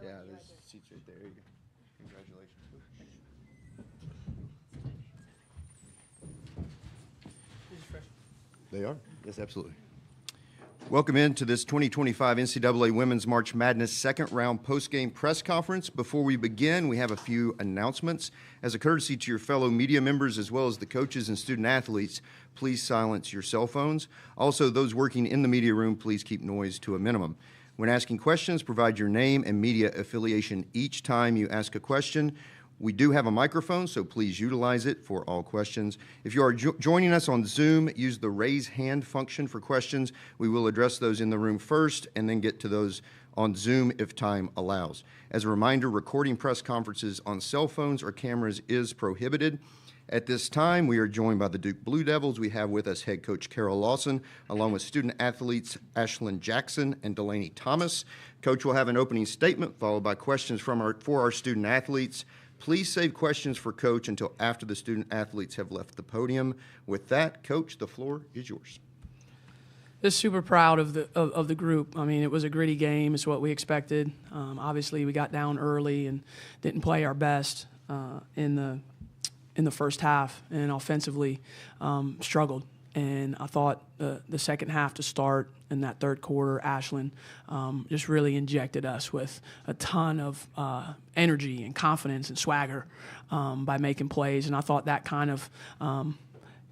Yeah, there's seats right there. You go. Congratulations, Coach. They are. Yes, absolutely. Welcome into this 2025 NCAA Women's March Madness second round postgame press conference. Before we begin, we have a few announcements. As a courtesy to your fellow media members as well as the coaches and student athletes, please silence your cell phones. Also, those working in the media room, please keep noise to a minimum. When asking questions, provide your name and media affiliation each time you ask a question. We do have a microphone, so please utilize it for all questions. If you are joining us on Zoom, use the raise hand function for questions. We will address those in the room first and then get to those on Zoom if time allows. As a reminder, recording press conferences on cell phones or cameras is prohibited. At this time, we are joined by the Duke Blue Devils. We have with us head coach Carol Lawson, along with student athletes Ashlyn Jackson and Delaney Thomas. Coach will have an opening statement followed by questions for our student athletes. Please save questions for Coach until after the student athletes have left the podium. With that, Coach, the floor is yours. Just super proud of the group. I mean, it was a gritty game. It's what we expected. Obviously, we got down early and didn't play our best in the first half, and offensively struggled. And I thought the second half to start in that third quarter, Ashlyn just really injected us with a ton of energy and confidence and swagger by making plays. And I thought that kind of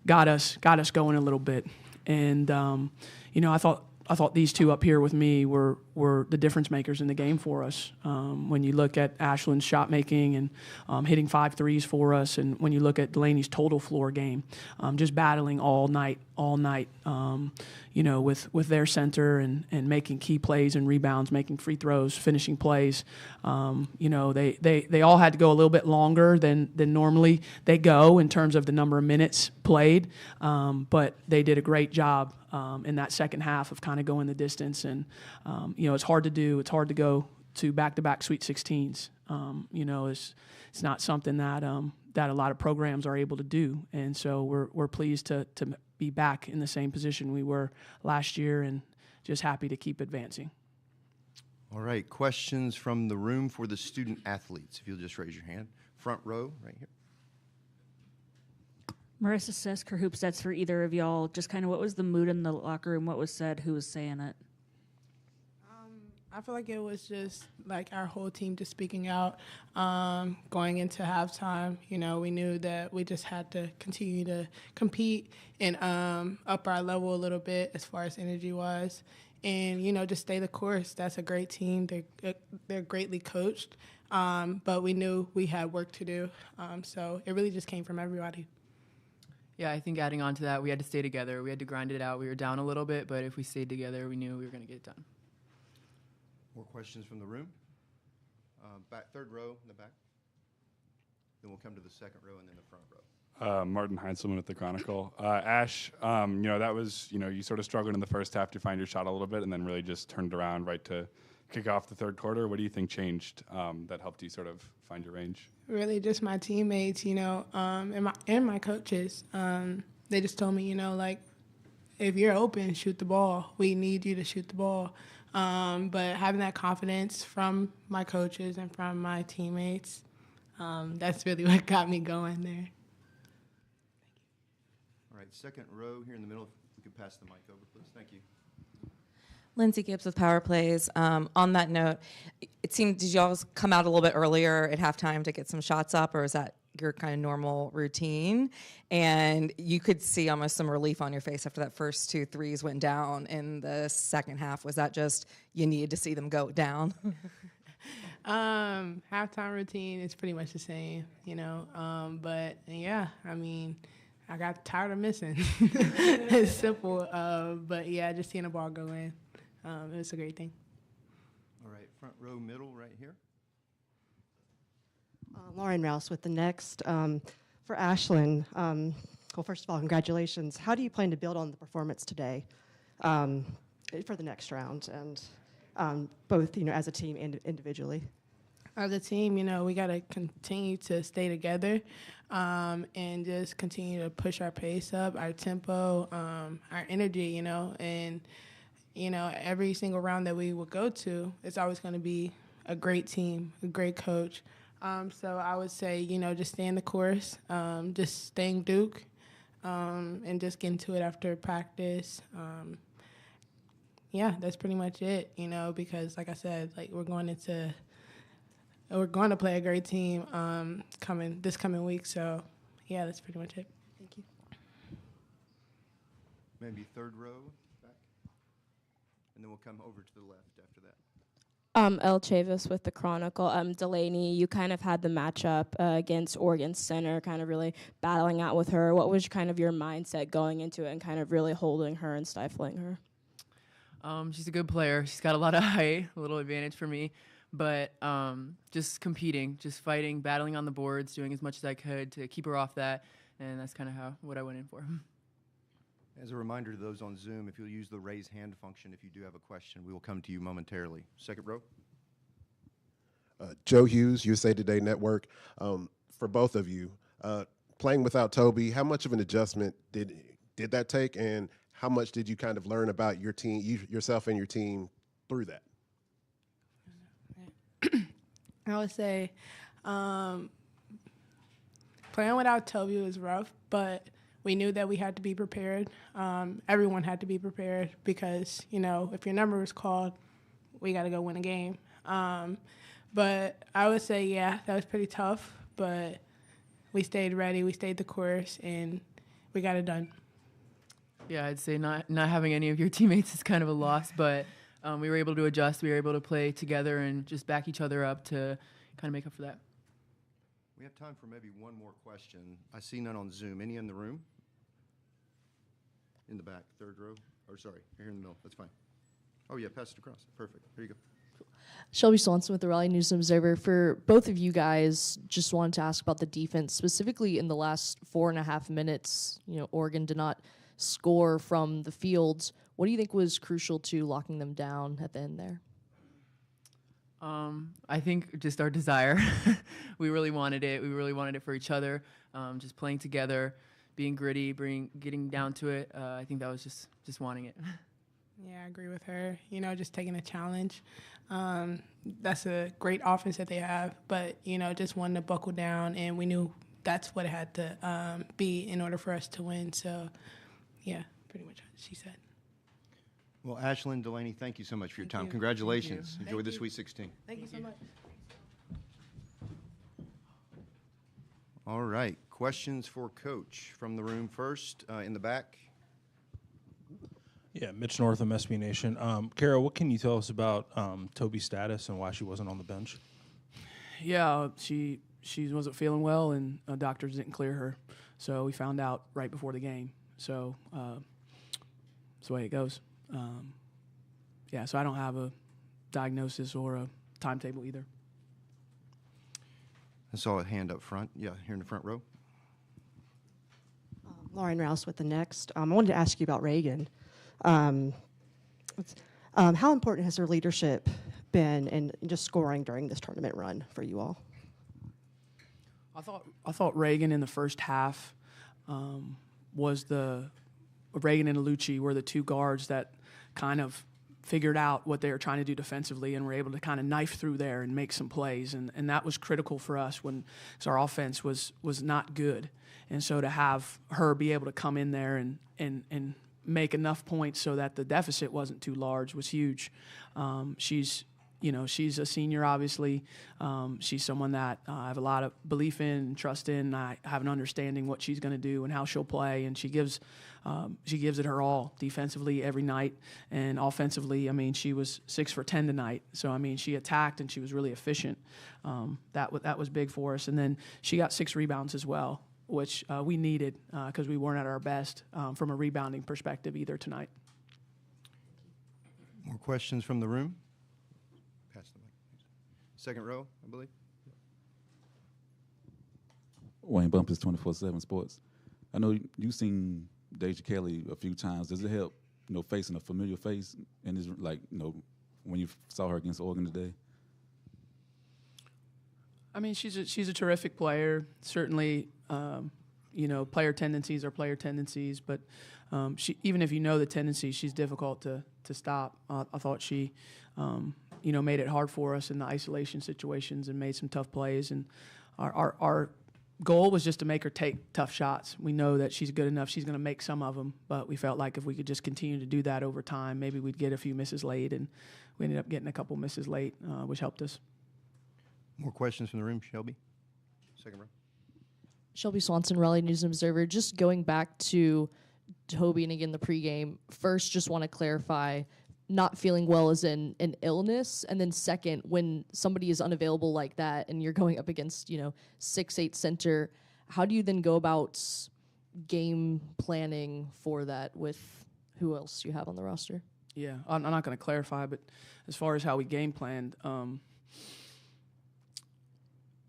got us going a little bit. And I thought these two up here with me were the difference makers in the game for us. When you look at Ashlyn's shot making and hitting 5 threes for us, and when you look at Delaney's total floor game, just battling all night, with their center and making key plays and rebounds, making free throws, finishing plays. They all had to go a little bit longer than normally they go in terms of the number of minutes played, but they did a great job in that second half of kind of going the distance. And it's hard to do. It's hard to go to back-to-back Sweet 16s. It's not something that a lot of programs are able to do. And so we're pleased to be back in the same position we were last year, and just happy to keep advancing. All right, questions from the room for the student athletes. If you'll just raise your hand. Front row right here. Marissa Sisk, Hoops, that's for either of y'all. Just kind of what was the mood in the locker room? What was said? Who was saying it? I feel like it was just like our whole team just speaking out, going into halftime. We knew that we just had to continue to compete and up our level a little bit as far as energy-wise, and just stay the course. That's a great team. They're greatly coached, but we knew we had work to do. So it really just came from everybody. Yeah, I think adding on to that, we had to stay together. We had to grind it out. We were down a little bit, but if we stayed together, we knew we were going to get it done. More questions from the room? Back, third row in the back. Then we'll come to the second row and then the front row. Martin Heinzelman with the Chronicle. Ash, that was, you sort of struggled in the first half to find your shot a little bit and then really just turned around right to kick off the third quarter. What do you think changed that helped you sort of find your range? Really just my teammates, and my coaches. They just told me, if you're open, shoot the ball. We need you to shoot the ball. But having that confidence from my coaches and from my teammates, that's really what got me going there. All right, second row here in the middle. If we could pass the mic over, please. Thank you. Lindsay Gibbs with Power Plays. On that note, it seemed, did you all come out a little bit earlier at halftime to get some shots up, or is that your kind of normal routine? And you could see almost some relief on your face after that first 2 threes went down in the second half. Was that just you needed to see them go down? Halftime routine is pretty much the same, but yeah, I got tired of missing. It's simple, but yeah, just seeing the ball go in, it was a great thing. All right, front row middle right here. Lauren Rouse with the Next. For Ashlyn, well, first of all, congratulations. How do you plan to build on the performance today for the next round, and both, as a team and individually? As a team, we got to continue to stay together and just continue to push our pace up, our tempo, our energy, and, every single round that we will go to, it's always going to be a great team, a great coach. So I would say, just staying the course, just staying Duke, and just getting to it after practice. Yeah, that's pretty much it, because like I said, like we're going to play a great team this coming week. So yeah, that's pretty much it. Thank you. Maybe third row back, and then we'll come over to the left after that. El Chavis with the Chronicle. Delaney, you kind of had the matchup against Oregon Center, kind of really battling out with her. What was kind of your mindset going into it and kind of really holding her and stifling her? She's a good player. She's got a lot of height, a little advantage for me. But just competing, just fighting, battling on the boards, doing as much as I could to keep her off that. And that's kind of what I went in for. As a reminder to those on Zoom, if you'll use the raise hand function if you do have a question, we will come to you momentarily. Second row. Joe Hughes, USA Today Network. For both of you, playing without Toby, how much of an adjustment did that take, and how much did you kind of learn about your team, yourself and your team through that? I would say playing without Toby was rough, but we knew that we had to be prepared. Everyone had to be prepared because, if your number was called, we got to go win a game. But I would say, yeah, that was pretty tough, but we stayed ready, we stayed the course, and we got it done. Yeah, I'd say not having any of your teammates is kind of a loss, but we were able to adjust. We were able to play together and just back each other up to kind of make up for that. We have time for maybe one more question. I see none on Zoom. Any in the room? In the back, third row? Or sorry, here in the middle. That's fine. Oh, yeah, pass it across. Perfect. Here you go. Shelby Swanson with the Raleigh News and Observer. For both of you guys, just wanted to ask about the defense, specifically in the last 4.5 minutes. Oregon did not score from the fields. What do you think was crucial to locking them down at the end there? I think just our desire. We really wanted it. We really wanted it for each other. Just playing together, being gritty, getting down to it. I think that was just wanting it. Yeah, I agree with her. Just taking a challenge. That's a great offense that they have, but, just wanting to buckle down, and we knew that's what it had to be in order for us to win. So, yeah, pretty much what she said. Well, Ashlyn, Delaney, thank you so much for your time. you. Congratulations. Thank Enjoy you. the Sweet 16. Thank you so much. All right. Questions for Coach from the room first, in the back. Yeah, Mitch North of SB Nation. Kara, what can you tell us about Toby's status and why she wasn't on the bench? Yeah, she wasn't feeling well, and doctors didn't clear her. So we found out right before the game. So that's the way it goes. So I don't have a diagnosis or a timetable either. I saw a hand up front. Yeah, here in the front row. Lauren Rouse with the Next. I wanted to ask you about Reagan. How important has her leadership been in just scoring during this tournament run for you all? I thought Reagan in the first half Reagan and Alucci were the two guards that kind of figured out what they were trying to do defensively and were able to kind of knife through there and make some plays. And that was critical for us because our offense was not good. And so to have her be able to come in there and make enough points so that the deficit wasn't too large was huge. She's a senior, obviously. She's someone that I have a lot of belief in and trust in. I have an understanding what she's going to do and how she'll play, and she gives it her all defensively every night. And offensively, she was 6 for 10 tonight. So, she attacked and she was really efficient. That was big for us. And then she got 6 rebounds as well, which we needed because we weren't at our best from a rebounding perspective either tonight. More questions from the room? Pass the mic, please. Second row, I believe. Wayne Bumpus, 24/7 Sports. I know you've seen Deja Kelly a few times. Does it help, facing a familiar face? And is when you saw her against Oregon today? She's a terrific player. Certainly, player tendencies are player tendencies. But even if you know the tendencies, she's difficult to stop. I thought she, made it hard for us in the isolation situations and made some tough plays. And our goal was just to make her take tough shots. We know that she's good enough. She's going to make some of them, but we felt like if we could just continue to do that over time, maybe we'd get a few misses late, and we ended up getting a couple misses late, which helped us. More questions from the room, Shelby? Second row. Shelby Swanson, Raleigh News and Observer. Just going back to Toby and again the pregame. First, just want to clarify, not feeling well is in an illness, and then second, when somebody is unavailable like that and you're going up against 6'8" center, how do you then go about game planning for that with who else you have on the roster? Yeah, I'm not going to clarify, but as far as how we game planned,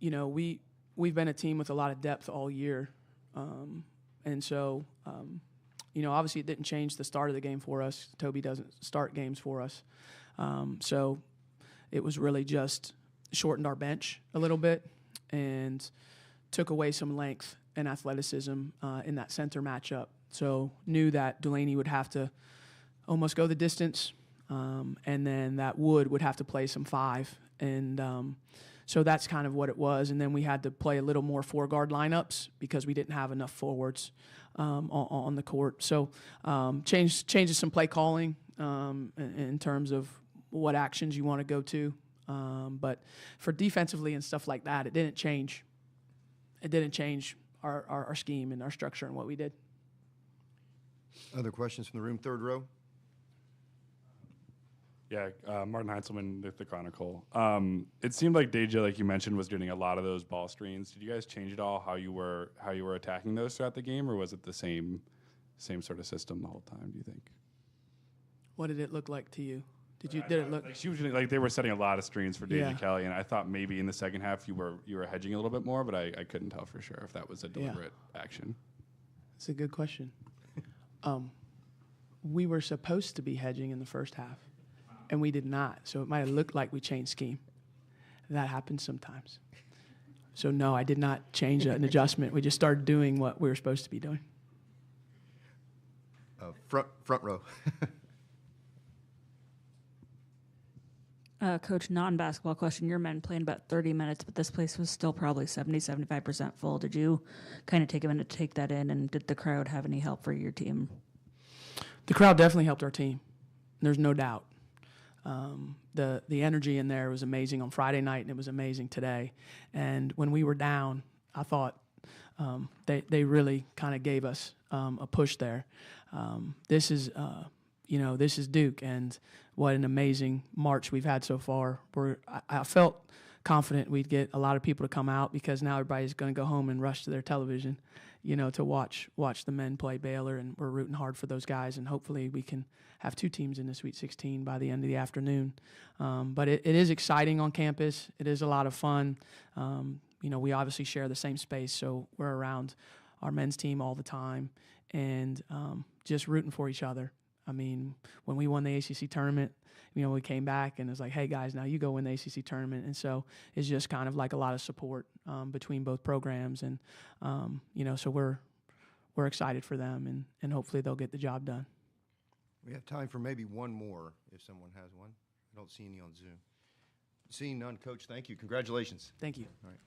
we've been a team with a lot of depth all year, and so obviously it didn't change the start of the game for us. Toby doesn't start games for us, so it was really just shortened our bench a little bit and took away some length and athleticism in that center matchup. So knew that Delaney would have to almost go the distance, and then that would have to play some 5. And so that's kind of what it was. And then we had to play a little more 4-guard lineups because we didn't have enough forwards on the court. So changes some play calling in terms of what actions you want to go to. But for defensively and stuff like that, it didn't change. It didn't change our scheme and our structure and what we did. Other questions from the room, third row? Yeah, Martin Heinzelman with the Chronicle. It seemed like Deja, like you mentioned, was doing a lot of those ball screens. Did you guys change at all how you were attacking those throughout the game, or was it the same sort of system the whole time? Do you think? What did it look like to you? Did it look like she was like they were setting a lot of screens for Deja Yeah. Kelly, and I thought maybe in the second half you were hedging a little bit more, but I couldn't tell for sure if that was a deliberate action. That's a good question. We were supposed to be hedging in the first half, and we did not. So it might have looked like we changed scheme. That happens sometimes. So no, I did not change an adjustment. We just started doing what we were supposed to be doing. Front row. Coach, non-basketball question. Your men played about 30 minutes, but this place was still probably 75% full. Did you kind of take a minute to take that in, and did the crowd have any help for your team? The crowd definitely helped our team. There's no doubt. The energy in there was amazing on Friday night, and it was amazing today. And when we were down, I thought they really kind of gave us a push there. This is Duke, and what an amazing March we've had so far. I felt confident we'd get a lot of people to come out because now everybody's going to go home and rush to their television, to watch the men play Baylor, and we're rooting hard for those guys, and hopefully we can have 2 teams in the Sweet 16 by the end of the afternoon. But it is exciting on campus. It is a lot of fun. We obviously share the same space, so we're around our men's team all the time, and just rooting for each other. I mean, when we won the ACC tournament, we came back and it was like, hey, guys, now you go win the ACC tournament. And so it's just kind of like a lot of support between both programs. And, so we're excited for them, and hopefully they'll get the job done. We have time for maybe one more if someone has one. I don't see any on Zoom. Seeing none, Coach, thank you. Congratulations. Thank you. All right.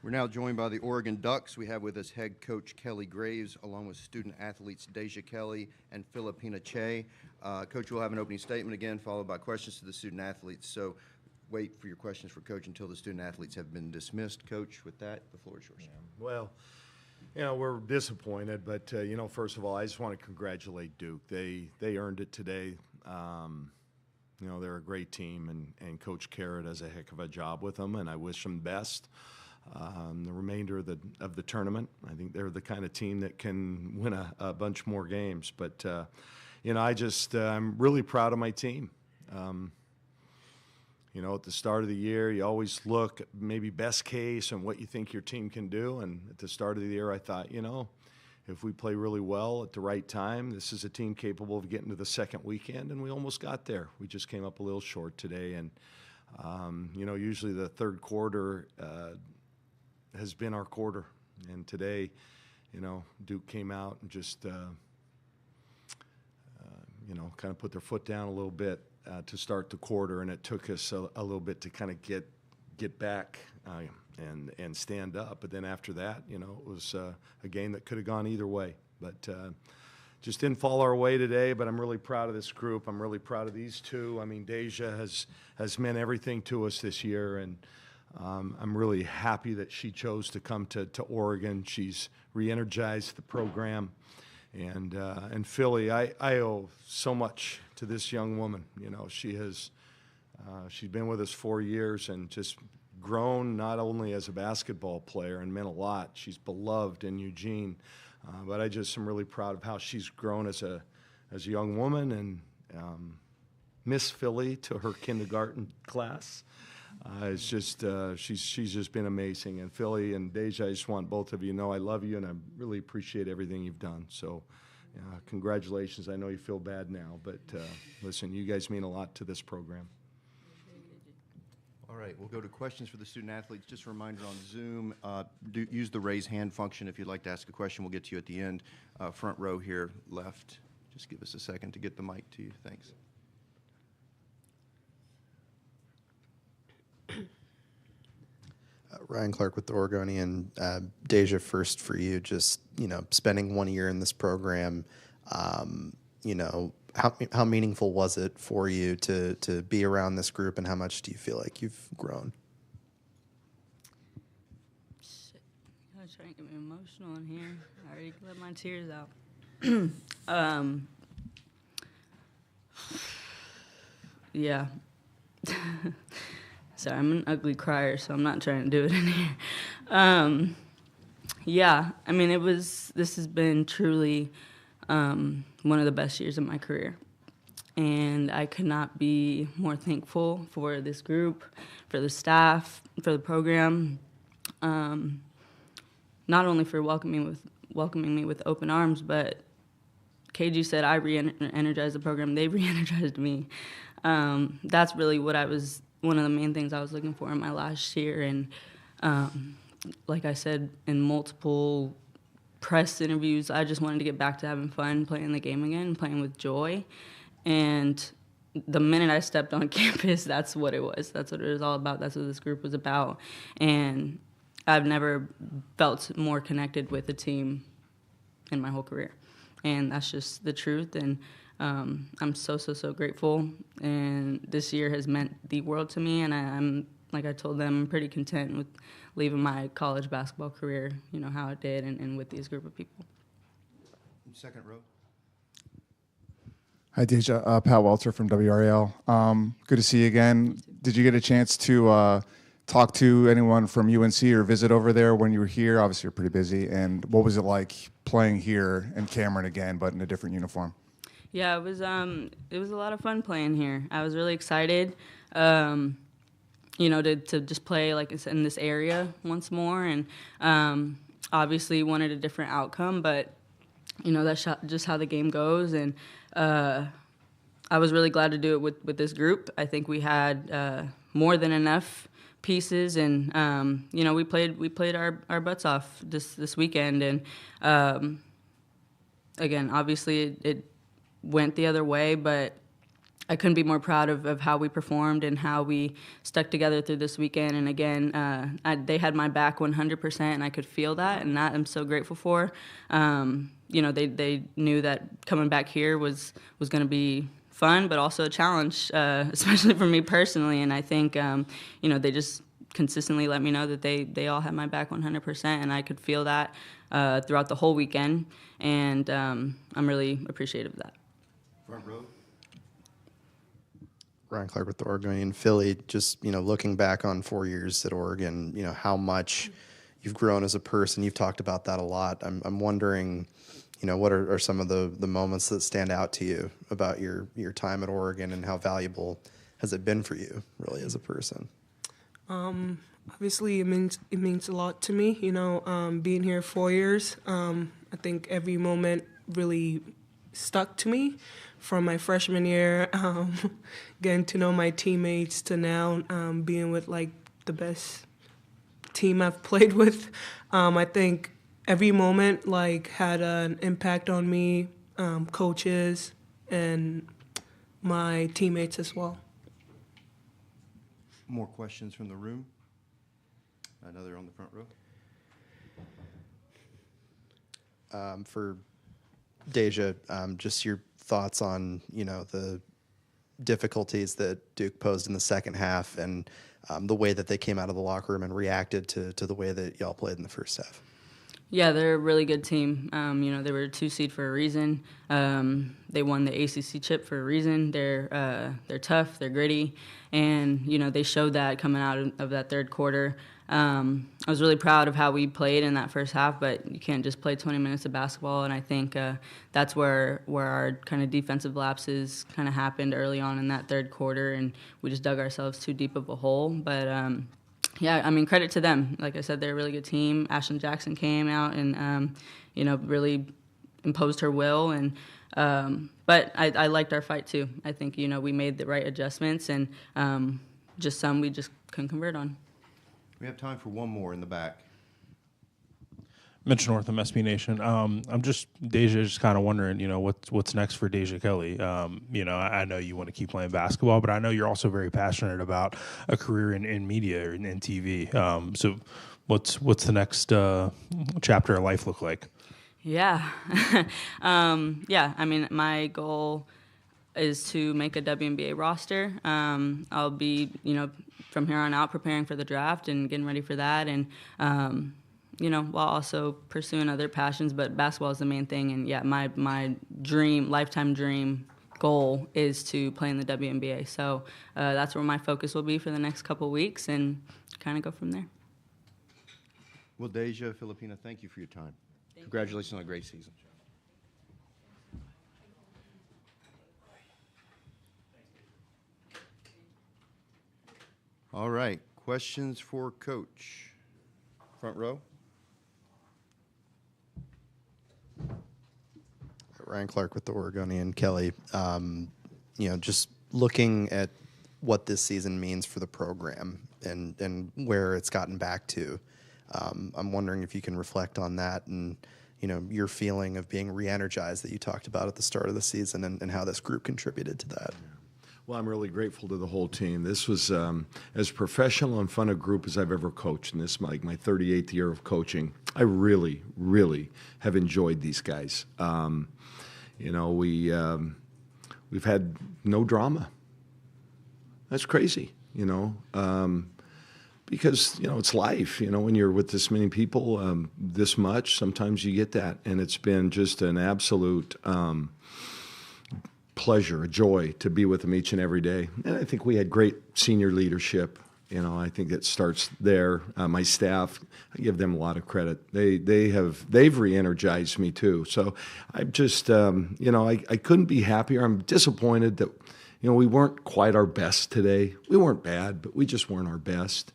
We're now joined by the Oregon Ducks. We have with us head coach Kelly Graves, along with student athletes Deja Kelly and Filipina Che. Coach will have an opening statement again, followed by questions to the student athletes. So wait for your questions for Coach until the student athletes have been dismissed. Coach, with that, the floor is yours. Yeah. Well, we're disappointed, but, first of all, I just want to congratulate Duke. They earned it today. They're a great team, and Coach Carrot does a heck of a job with them, and I wish them best. The remainder of the tournament, I think they're the kind of team that can win a bunch more games. But, I'm really proud of my team. At the start of the year, you always look at maybe best case and what you think your team can do. And at the start of the year, I thought, if we play really well at the right time, this is a team capable of getting to the second weekend, and we almost got there. We just came up a little short today. And, usually the third quarter has been our quarter. And today, Duke came out and just, kind of put their foot down a little bit to start the quarter, and it took us a little bit to kind of get back and stand up. But then after that, it was a game that could have gone either way. But just didn't fall our way today, but I'm really proud of this group. I'm really proud of these two. I mean, Deja has meant everything to us this year, and I'm really happy that she chose to come to Oregon. She's re-energized the program. And Philly, I owe so much to this young woman. She's been with us 4 years and just grown not only as a basketball player and meant a lot. She's beloved in Eugene, but I just am really proud of how she's grown as a young woman, and miss Philly to her kindergarten class. It's just she's just been amazing. And Philly and Deja, I just want both of you to know I love you, and I really appreciate everything you've done. So congratulations. I know you feel bad now, but listen, you guys mean a lot to this program. All right, we'll go to questions for the student athletes. Just a reminder on Zoom, use the raise hand function if you'd like to ask a question. We'll get to you at the end. Front row here, left. Just give us a second to get the mic to you. Thanks. Ryan Clark with the Oregonian. Deja, first for you, just, spending 1 year in this program, how meaningful was it for you to be around this group, and how much do you feel like you've grown? Shit, you're trying to get me emotional in here. I already let my tears out. Yeah. Sorry, I'm an ugly crier, so I'm not trying to do it in here. Yeah, I mean, this has been truly one of the best years of my career. And I could not be more thankful for this group, for the staff, for the program, not only for welcoming me with open arms, but KG said I re-energized the program. They re-energized me. That's really one of the main things I was looking for in my last year. And like I said in multiple press interviews, I just wanted to get back to having fun, playing the game again, playing with joy. And the minute I stepped on campus, that's what it was. That's what it was all about. That's what this group was about. And I've never felt more connected with a team in my whole career. And that's just the truth. And I'm so grateful. And this year has meant the world to me. And I'm, like I told them, I'm pretty content with leaving my college basketball career, how it did, and with these group of people. Second row. Hi, Deja. Pat Welter from WRAL. Good to see you again. Did you get a chance to talk to anyone from UNC or visit over there when you were here? Obviously, you're pretty busy. And what was it like playing here in Cameron again, but in a different uniform? Yeah, it was a lot of fun playing here. I was really excited, to just play like in this area once more, and obviously wanted a different outcome, but that's just how the game goes. And I was really glad to do it with this group. I think we had more than enough pieces, and we played our butts off this weekend. And again, obviously it went the other way, but I couldn't be more proud of how we performed and how we stuck together through this weekend. And again, they had my back 100%, and I could feel that, and that I'm so grateful for. They knew that coming back here was going to be fun, but also a challenge, especially for me personally. And I think, they just consistently let me know that they all had my back 100%, and I could feel that throughout the whole weekend. And I'm really appreciative of that. Front row. Ryan Clark with the Oregonian. Philly, just, looking back on 4 years at Oregon, how much you've grown as a person. You've talked about that a lot. I'm wondering, what are some of the moments that stand out to you about your time at Oregon, and how valuable has it been for you, really, as a person? Obviously, it means a lot to me. Being here 4 years, I think every moment really stuck to me. From my freshman year, getting to know my teammates, to now being with the best team I've played with. I think every moment had an impact on me, coaches, and my teammates as well. More questions from the room? Another on the front row. For Deja, just your thoughts on, the difficulties that Duke posed in the second half, and the way that they came out of the locker room and reacted to the way that y'all played in the first half. Yeah, they're a really good team. They were a 2 seed for a reason. They won the ACC chip for a reason. They're tough, they're gritty, and they showed that coming out of that third quarter. I was really proud of how we played in that first half, but you can't just play 20 minutes of basketball, and I think that's where our kind of defensive lapses kind of happened early on in that third quarter, and we just dug ourselves too deep of a hole. But credit to them. Like I said, they're a really good team. Ashlyn Jackson came out and really imposed her will, and but I liked our fight too. I think we made the right adjustments, and just some we just couldn't convert on. We have time for one more in the back. Mitch Northam, SB Nation. Deja, just kind of wondering, what's next for Deja Kelly. I know you want to keep playing basketball, but I know you're also very passionate about a career in media and in TV. So what's the next chapter of life look like? Yeah. My goal is to make a WNBA roster. I'll be, from here on out preparing for the draft and getting ready for that, and while also pursuing other passions, but basketball is the main thing. And yeah, my lifetime dream goal is to play in the WNBA. So that's where my focus will be for the next couple weeks, and kind of go from there. Well, Deja, Filipina, thank you for your time. Congratulations on a great season. All right, questions for Coach. Front row. Ryan Clark with the Oregonian. Kelly, just looking at what this season means for the program and where it's gotten back to, I'm wondering if you can reflect on that and, your feeling of being re-energized that you talked about at the start of the season, and how this group contributed to that. Well, I'm really grateful to the whole team. This was as professional and fun a group as I've ever coached, and this is my 38th year of coaching. I really, really have enjoyed these guys. We've had no drama. That's crazy, because it's life. When you're with this many people, this much, sometimes you get that, and it's been just an absolute pleasure, a joy to be with them each and every day. And I think we had great senior leadership. I think it starts there. My staff, I give them a lot of credit. They've re-energized me too. So I'm just, I couldn't be happier. I'm disappointed that, we weren't quite our best today. We weren't bad, but we just weren't our best.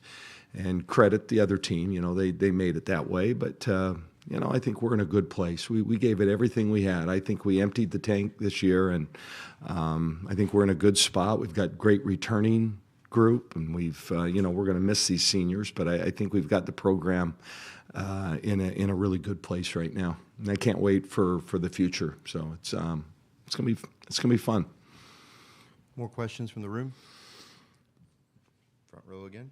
And credit the other team. They made it that way. But I think we're in a good place. We gave it everything we had. I think we emptied the tank this year, and I think we're in a good spot. We've got great returning group, and we're going to miss these seniors, but I think we've got the program in a really good place right now, and I can't wait for the future. So it's gonna be fun. More questions from the room? Front row again.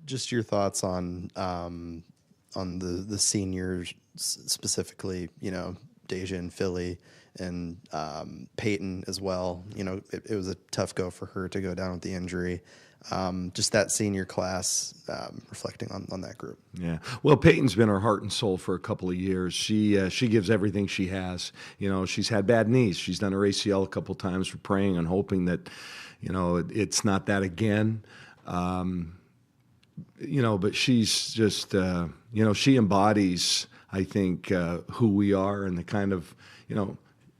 Just your thoughts on the seniors, specifically, Deja and Philly and Peyton as well. It was a tough go for her to go down with the injury. Just that senior class, reflecting on that group. Yeah. Well, Peyton's been our heart and soul for a couple of years. She gives everything she has. She's had bad knees. She's done her ACL a couple times. We're praying and hoping that, it's not that again. But she's just, she embodies, I think, who we are and the kind of,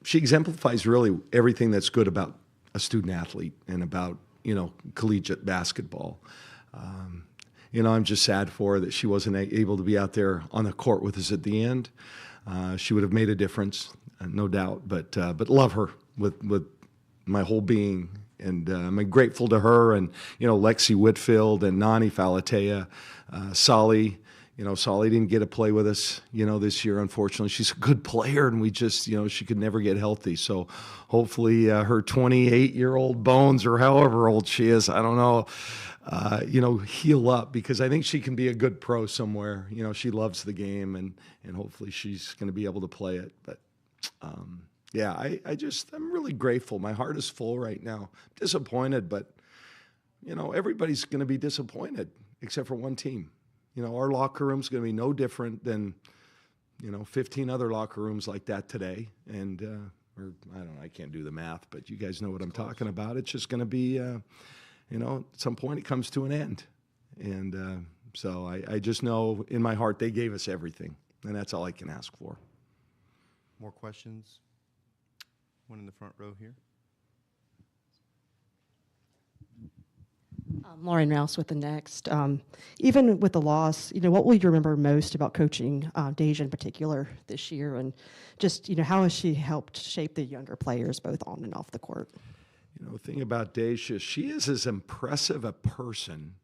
she exemplifies really everything that's good about a student athlete and about, collegiate basketball. I'm just sad for her that she wasn't able to be out there on the court with us at the end. She would have made a difference, no doubt, but love her with my whole being. And I'm grateful to her and, Lexi Whitfield and Nani Falatea, Solly. Solly didn't get to play with us, this year, unfortunately. She's a good player, and we just, she could never get healthy. So hopefully her 28-year-old bones, or however old she is, I don't know, heal up, because I think she can be a good pro somewhere. She loves the game, and hopefully she's going to be able to play it. But, yeah, I'm really grateful. My heart is full right now. Disappointed, but, everybody's going to be disappointed except for one team. Our locker room's going to be no different than, 15 other locker rooms like that today. And, or I don't know, I can't do the math, but you guys know what I'm talking about. It's just going to be, at some point it comes to an end. And so I just know in my heart they gave us everything, and that's all I can ask for. More questions? One in the front row here. Lauren Rouse with the Next. Even with the loss, what will you remember most about coaching Deja in particular this year, and just how has she helped shape the younger players both on and off the court? The thing about Deja, she is as impressive a person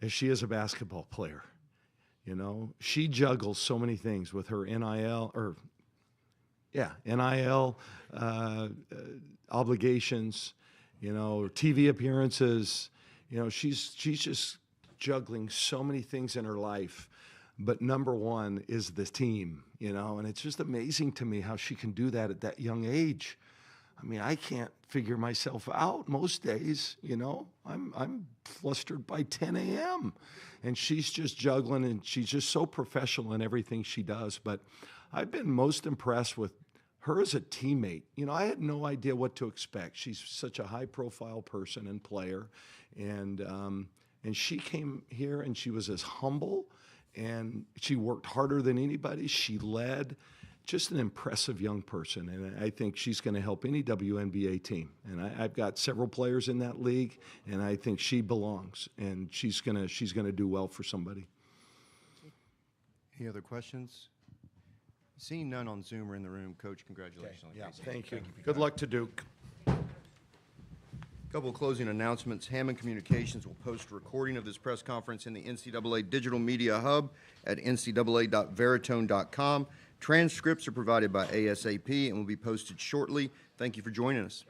as she is a basketball player. She juggles so many things with her NIL obligations, TV appearances. She's just juggling so many things in her life. But number one is the team, and it's just amazing to me how she can do that at that young age. I mean, I can't figure myself out most days, I'm flustered by 10 a.m. And she's just juggling, and she's just so professional in everything she does. But I've been most impressed with her as a teammate. I had no idea what to expect. She's such a high-profile person and player. And she came here, and she was as humble, and she worked harder than anybody. She led. Just an impressive young person, and I think she's going to help any WNBA team. And I've got several players in that league, and I think she belongs, and she's going to do well for somebody. Any other questions? Seeing none on Zoom or in the room, Coach, congratulations. Okay. Yeah, thank you. Good luck to Duke. Couple of closing announcements. Hammond Communications will post a recording of this press conference in the NCAA Digital Media Hub at ncaa.veritone.com. Transcripts are provided by ASAP and will be posted shortly. Thank you for joining us.